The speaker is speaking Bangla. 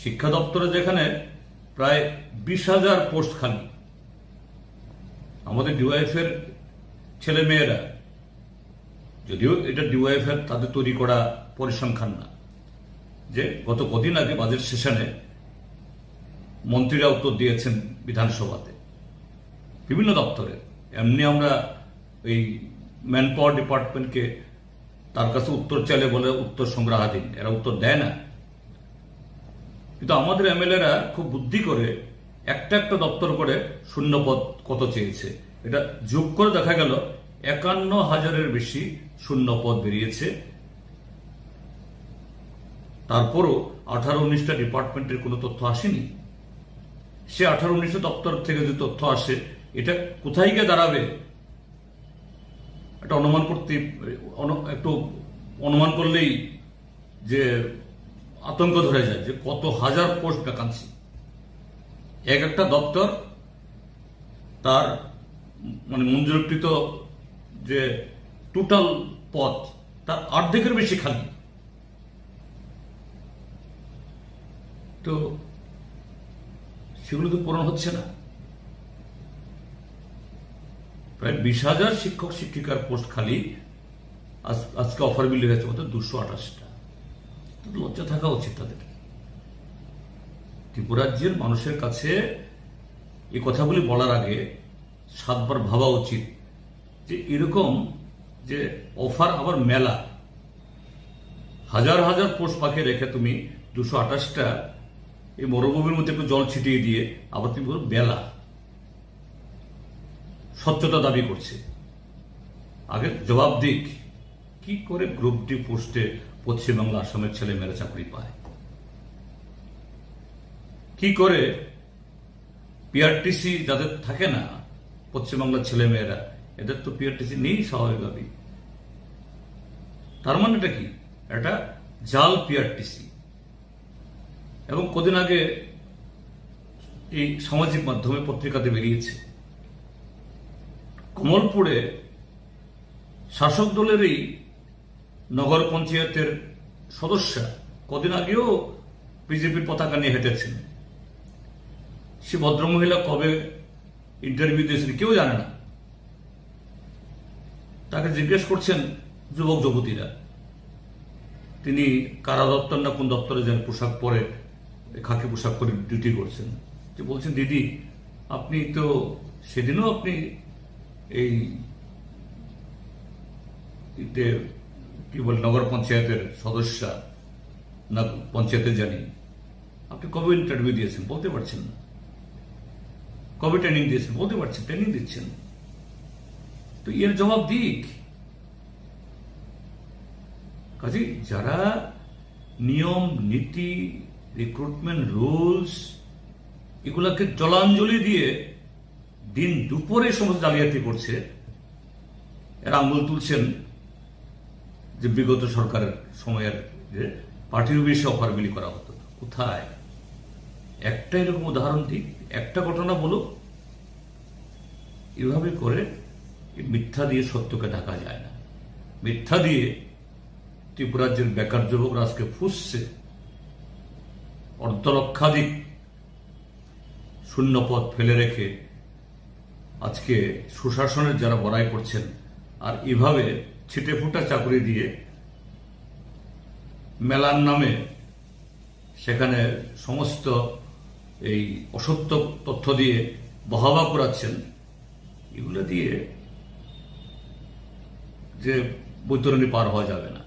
শিক্ষা দপ্তরে যেখানে প্রায় 20,000 পোস্ট খালি, আমাদের ডিওয়াইএফ এর ছেলে মেয়েরা, যদিও এটা ডিওয়াইএফ এর তাদের তৈরি করা পরিসংখ্যান না, যে গত কদিন আগে বাজেট সেশনে মন্ত্রীরা উত্তর দিয়েছেন বিধানসভাতে বিভিন্ন দপ্তরে। এমনি আমরা এই ম্যান পাওয়ার ডিপার্টমেন্টকে তার কাছে উত্তর চাইলে বলে উত্তর সংগ্রহাধীন, এরা উত্তর দেয় না। কিন্তু আমাদের এমএলএরা খুব বুদ্ধি করে একটা একটা দপ্তর করে শূন্যপদ কত চেয়েছে এটা যোগ করে দেখা গেল 51,000-এর বেশি শূন্যপদ বেরিয়েছে। তারপরও 18-19টা ডিপার্টমেন্টের কোনো তথ্য আসেনি। সে 18-19টা দপ্তর থেকে যে তথ্য আসে এটা কোথায় গিয়ে দাঁড়াবে এটা অনুমান করতে একটু অনুমান করলেই যে আতঙ্ক ধরে যায় যে কত হাজার পোস্ট ভ্যাকান্সি। এক একটা দপ্তর তার মানে মঞ্জুরকৃত যে টোটাল পদ তার অর্ধেকের বেশি খালি। তো সেগুলো তো পূরণ হচ্ছে না। প্রায় 20,000 শিক্ষক শিক্ষিকার পোস্ট খালি, আজকে অফার বিল হয়েছে মতো 228টা। লজ্জা থাকা উচিত তাদের। ত্রিপুরাজ্যের মানুষের কাছে এই কথাগুলি বলার আগে 7 বার ভাবা উচিত যে এরকম যে অফার আবার মেলা, হাজার হাজার পোস্ট পাখি রেখে তুমি 228টা এই মরুভূমির মধ্যে একটু জল ছিটিয়ে দিয়ে আবার তুমি বলো বেলা। স্বচ্ছতা দাবি করছে, আগে জবাব দিক কি করে গ্রুপ ডি পোস্টে পশ্চিমবাংলা আসামের ছেলে মেয়েরা চাকরি পায়, কি করে পিআরটিসি যাদের থাকে না পশ্চিমবাংলার ছেলে মেয়েরা, এদের তো পিআরটিসি নেই স্বাভাবিকভাবেই। তার মানে এটা কি? এটা জাল পিআরটিসি। এবং কদিন আগে এই সামাজিক মাধ্যমে পত্রিকাতে বেরিয়েছে কমলপুরে শাসক দলেরই নগর পঞ্চায়েতের সদস্যা কদিন আগেও বিজেপির পতাকা নিয়ে হেঁটেছেন। সে ভদ্রমহিলা কবে ইন্টারভিউ দিয়েছেন কেউ জানে না। তাকে জিজ্ঞেস করছেন যুবক যুবতীরা, তিনি কারা দপ্তর না কোন দপ্তরে যেন পোশাক পরে খাকি পোশাক পরে ডিউটি করছেন, যে বলছেন দিদি আপনি তো সেদিনও আপনি এই কি বলে নগর পঞ্চায়েতের সদস্যা না পঞ্চায়েতে জানি, আপনি কবে ইন্টারভিউ দিয়েছেন বলতে পারছেন না, কবে ট্রেনিং দিয়েছেন বলতে পারছেন, ট্রেনিং দিচ্ছেন। তো এর জবাব দিক। কাজে যারা নিয়ম নীতি রিক্রুটমেন্ট রুলস এগুলাকে জলাঞ্জলি দিয়ে দিন দুপুরে সমস্ত জালিয়াতি করছে, এরা আঙুল তুলছেন যে বিগত সরকারের সময়ের যে পার্টির বেশি অফার বিলি করা হতো। কোথায়? একটা এরকম উদাহরণ দিক, একটা ঘটনা বলুক। এভাবে করে মিথ্যা দিয়ে সত্যকে ঢাকা যায় না। মিথ্যা দিয়ে ত্রিপুরাজ্যের বেকার যুবকরা আজকে ফুসছে। অর্ধলক্ষাধিক শূন্যপদ ফেলে রেখে আজকে সুশাসনের যারা বড়াই করছেন, আর এভাবে ছিটে ফুটা চাকরি দিয়ে মেলার নামে সেখানে সমস্ত এই অসত্য তথ্য দিয়ে বহাবা করাচ্ছেন, এগুলো দিয়ে যে বৈতরণী পার হওয়া যাবে না।